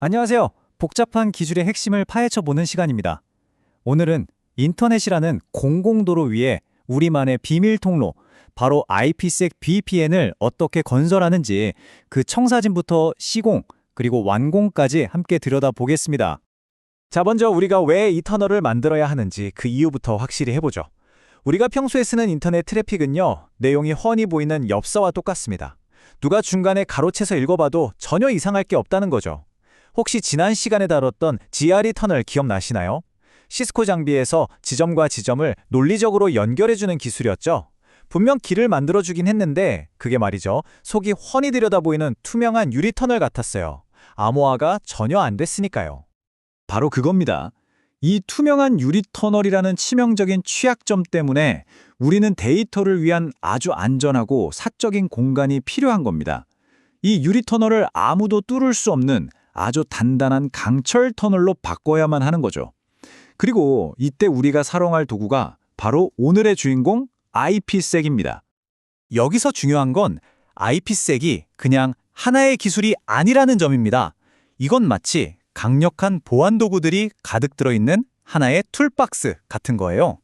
안녕하세요. 복잡한 기술의 핵심을 파헤쳐보는 시간입니다. 오늘은 인터넷이라는 공공도로 위에 우리만의 비밀 통로, 바로 IPsec VPN을 어떻게 건설하는지 그 청사진부터 시공, 그리고 완공까지 함께 들여다보겠습니다. 자, 먼저 우리가 왜 이 터널을 만들어야 하는지 그 이유부터 확실히 해보죠. 우리가 평소에 쓰는 인터넷 트래픽은요, 내용이 훤히 보이는 엽서와 똑같습니다. 누가 중간에 가로채서 읽어봐도 전혀 이상할 게 없다는 거죠. 혹시 지난 시간에 다뤘던 GRE 터널 기억나시나요? 시스코 장비에서 지점과 지점을 논리적으로 연결해주는 기술이었죠. 분명 길을 만들어주긴 했는데 그게 말이죠, 속이 훤히 들여다보이는 투명한 유리 터널 같았어요. 암호화가 전혀 안 됐으니까요. 바로 그겁니다. 이 투명한 유리 터널이라는 치명적인 취약점 때문에 우리는 데이터를 위한 아주 안전하고 사적인 공간이 필요한 겁니다. 이 유리 터널을 아무도 뚫을 수 없는 아주 단단한 강철 터널로 바꿔야만 하는 거죠. 그리고 이때 우리가 사용할 도구가 바로 오늘의 주인공 IPsec입니다. 여기서 중요한 건 IPsec이 그냥 하나의 기술이 아니라는 점입니다. 이건 마치 강력한 보안 도구들이 가득 들어있는 하나의 툴박스 같은 거예요.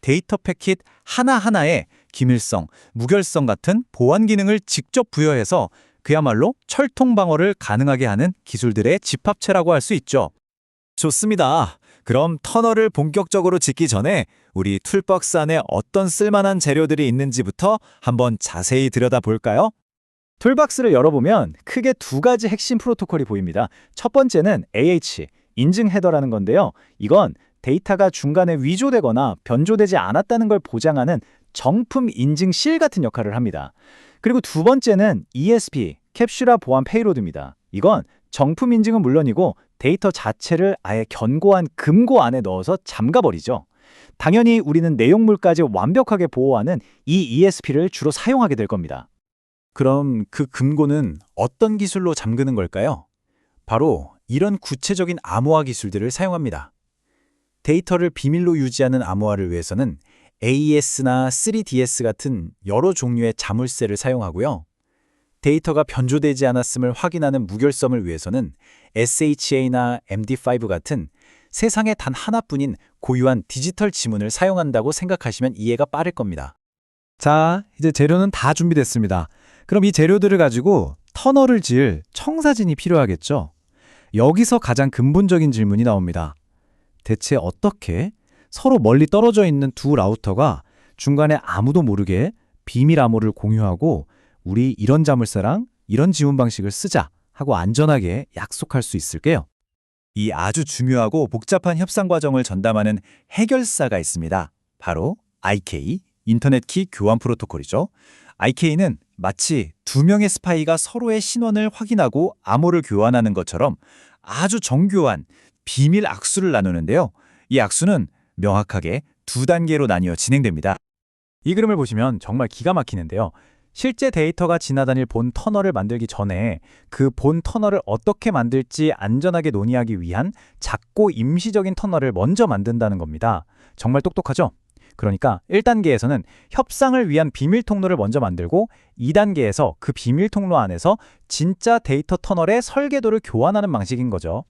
데이터 패킷 하나하나에 기밀성, 무결성 같은 보안 기능을 직접 부여해서 그야말로 철통 방어를 가능하게 하는 기술들의 집합체라고 할 수 있죠. 좋습니다. 그럼 터널을 본격적으로 짓기 전에 우리 툴박스 안에 어떤 쓸만한 재료들이 있는지부터 한번 자세히 들여다볼까요? 툴박스를 열어보면 크게 두 가지 핵심 프로토콜이 보입니다. 첫 번째는 AH, 인증 헤더라는 건데요. 이건 데이터가 중간에 위조되거나 변조되지 않았다는 걸 보장하는 정품 인증 실 같은 역할을 합니다. 그리고 두 번째는 ESP, 캡슐화 보안 페이로드입니다. 이건 정품 인증은 물론이고 데이터 자체를 아예 견고한 금고 안에 넣어서 잠가버리죠. 당연히 우리는 내용물까지 완벽하게 보호하는 이 ESP를 주로 사용하게 될 겁니다. 그럼 그 금고는 어떤 기술로 잠그는 걸까요? 바로 이런 구체적인 암호화 기술들을 사용합니다. 데이터를 비밀로 유지하는 암호화를 위해서는 AES나 3DS 같은 여러 종류의 자물쇠를 사용하고요. 데이터가 변조되지 않았음을 확인하는 무결점을 위해서는 SHA나 MD5 같은 세상에 단 하나뿐인 고유한 디지털 지문을 사용한다고 생각하시면 이해가 빠를 겁니다. 자, 이제 재료는 다 준비됐습니다. 그럼 이 재료들을 가지고 터널을 지을 청사진이 필요하겠죠? 여기서 가장 근본적인 질문이 나옵니다. 대체 어떻게 서로 멀리 떨어져 있는 두 라우터가 중간에 아무도 모르게 비밀 암호를 공유하고 우리 이런 자물쇠랑 이런 지문 방식을 쓰자 하고 안전하게 약속할 수 있을게요? 이 아주 중요하고 복잡한 협상 과정을 전담하는 해결사가 있습니다. 바로 IK, 인터넷 키 교환 프로토콜이죠. IK는 마치 두 명의 스파이가 서로의 신원을 확인하고 암호를 교환하는 것처럼 아주 정교한 비밀 악수를 나누는데요. 이 악수는 명확하게 두 단계로 나뉘어 진행됩니다. 이 그림을 보시면 정말 기가 막히는데요. 실제 데이터가 지나다닐 본 터널을 만들기 전에 그 본 터널을 어떻게 만들지 안전하게 논의하기 위한 작고 임시적인 터널을 먼저 만든다는 겁니다. 정말 똑똑하죠? 그러니까 1단계에서는 협상을 위한 비밀 통로를 먼저 만들고 2단계에서 그 비밀 통로 안에서 진짜 데이터 터널의 설계도를 교환하는 방식인 거죠.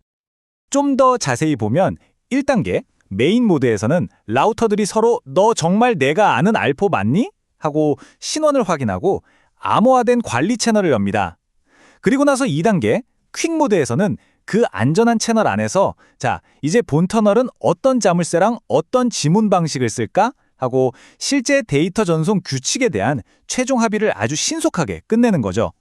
좀 더 자세히 보면 1단계 메인 모드에서는 라우터들이 서로 너 정말 내가 아는 알포 맞니? 하고 신원을 확인하고 암호화된 관리 채널을 엽니다. 그리고 나서 2단계 퀵 모드에서는 그 안전한 채널 안에서 자, 이제 본 터널은 어떤 자물쇠랑 어떤 지문 방식을 쓸까? 하고 실제 데이터 전송 규칙에 대한 최종 합의를 아주 신속하게 끝내는 거죠.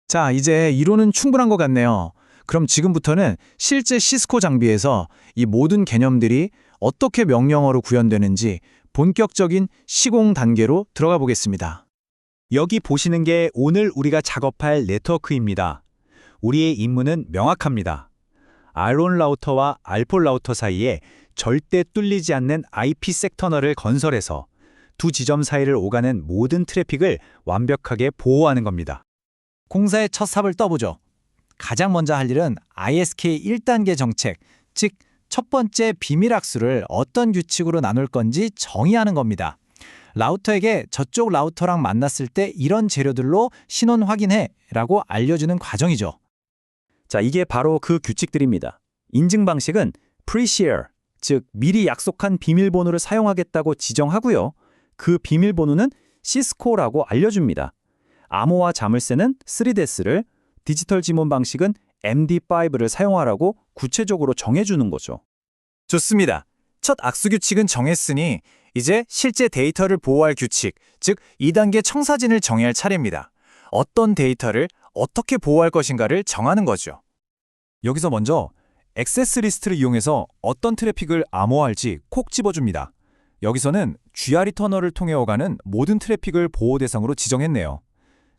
자, 이제 이론은 충분한 것 같네요. 그럼 지금부터는 실제 시스코 장비에서 이 모든 개념들이 어떻게 명령어로 구현되는지 본격적인 시공 단계로 들어가 보겠습니다. 여기 보시는 게 오늘 우리가 작업할 네트워크입니다. 우리의 임무는 명확합니다. R1 라우터와 R4 라우터 사이에 절대 뚫리지 않는 IPsec 터널을 건설해서 두 지점 사이를 오가는 모든 트래픽을 완벽하게 보호하는 겁니다. 공사의 첫 삽을 떠보죠. 가장 먼저 할 일은 ISK 1단계 정책, 즉 첫 번째 비밀 악수를 어떤 규칙으로 나눌 건지 정의하는 겁니다. 라우터에게 저쪽 라우터랑 만났을 때 이런 재료들로 신원 확인해 라고 알려주는 과정이죠. 자, 이게 바로 그 규칙들입니다. 인증 방식은 pre-share, 즉 미리 약속한 비밀번호를 사용하겠다고 지정하고요. 그 비밀번호는 시스코라고 알려줍니다. 암호화 자물쇠는 3DES를, 디지털 지문 방식은 MD5를 사용하라고 구체적으로 정해주는 거죠. 좋습니다. 첫 악수 규칙은 정했으니 이제 실제 데이터를 보호할 규칙, 즉 2단계 청사진을 정의할 차례입니다. 어떤 데이터를 어떻게 보호할 것인가를 정하는 거죠. 여기서 먼저 액세스 리스트를 이용해서 어떤 트래픽을 암호화할지 콕 집어줍니다. 여기서는 GRE 터널을 통해 오가는 모든 트래픽을 보호 대상으로 지정했네요.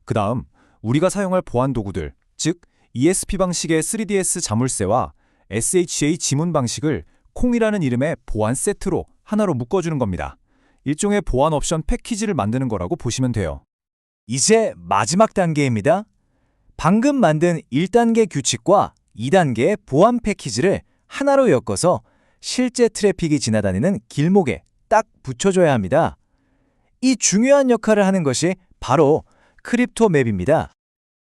그 다음 우리가 사용할 보안 도구들, 즉 ESP 방식의 3DS 자물쇠와 SHA 지문 방식을 콩이라는 이름의 보안 세트로 하나로 묶어주는 겁니다. 일종의 보안 옵션 패키지를 만드는 거라고 보시면 돼요. 이제 마지막 단계입니다. 방금 만든 1단계 규칙과 2단계 보안 패키지를 하나로 엮어서 실제 트래픽이 지나다니는 길목에 딱 붙여줘야 합니다. 이 중요한 역할을 하는 것이 바로 크립토 맵입니다.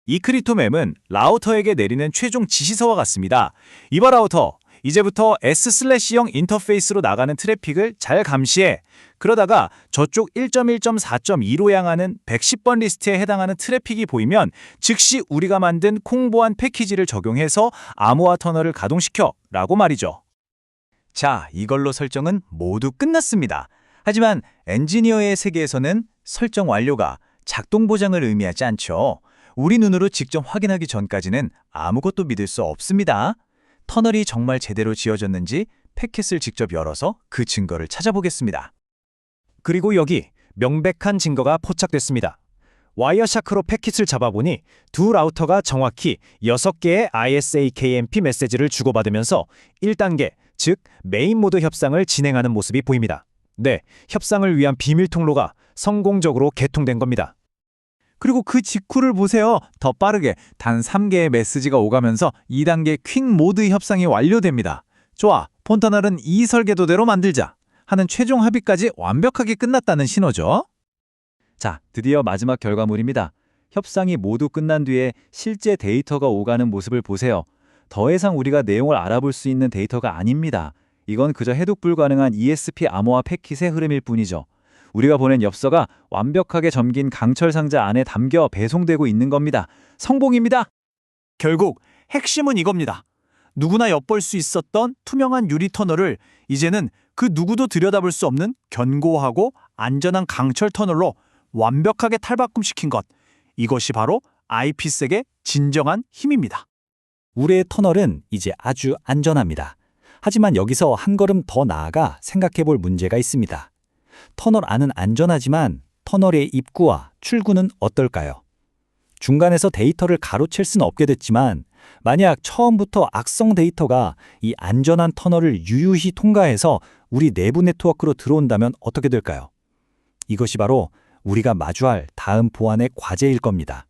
이 크립토 맵은 라우터에게 내리는 최종 지시서와 같습니다. 이봐 라우터, 이제부터 S/0 인터페이스로 나가는 트래픽을 잘 감시해. 그러다가 저쪽 1.1.4.2로 향하는 110번 리스트에 해당하는 트래픽이 보이면 즉시 우리가 만든 콩보안 패키지를 적용해서 암호화 터널을 가동시켜 라고 말이죠. 자, 이걸로 설정은 모두 끝났습니다. 하지만 엔지니어의 세계에서는 설정 완료가 작동 보장을 의미하지 않죠. 우리 눈으로 직접 확인하기 전까지는 아무것도 믿을 수 없습니다. 터널이 정말 제대로 지어졌는지 패킷을 직접 열어서 그 증거를 찾아보겠습니다. 그리고 여기 명백한 증거가 포착됐습니다. 와이어샤크로 패킷을 잡아보니 두 라우터가 정확히 6개의 ISAKMP 메시지를 주고받으면서 1단계, 즉 메인 모드 협상을 진행하는 모습이 보입니다. 네, 협상을 위한 비밀 통로가 성공적으로 개통된 겁니다. 그리고 그 직후를 보세요. 더 빠르게 단 3개의 메시지가 오가면서 2단계 퀵 모드 협상이 완료됩니다. 좋아, 폰터널은 이 설계도대로 만들자 하는 최종 합의까지 완벽하게 끝났다는 신호죠. 자, 드디어 마지막 결과물입니다. 협상이 모두 끝난 뒤에 실제 데이터가 오가는 모습을 보세요. 더 이상 우리가 내용을 알아볼 수 있는 데이터가 아닙니다. 이건 그저 해독 불가능한 ESP 암호화 패킷의 흐름일 뿐이죠. 우리가 보낸 엽서가 완벽하게 점긴 강철 상자 안에 담겨 배송되고 있는 겁니다. 성공입니다. 결국 핵심은 이겁니다. 누구나 엿볼 수 있었던 투명한 유리 터널을 이제는 그 누구도 들여다볼 수 없는 견고하고 안전한 강철 터널로 완벽하게 탈바꿈시킨 것. 이것이 바로 IP색의 진정한 힘입니다. 우리의 터널은 이제 아주 안전합니다. 하지만 여기서 한 걸음 더 나아가 생각해 볼 문제가 있습니다. 터널 안은 안전하지만 터널의 입구와 출구는 어떨까요? 중간에서 데이터를 가로챌 수는 없게 됐지만 만약 처음부터 악성 데이터가 이 안전한 터널을 유유히 통과해서 우리 내부 네트워크로 들어온다면 어떻게 될까요? 이것이 바로 우리가 마주할 다음 보안의 과제일 겁니다.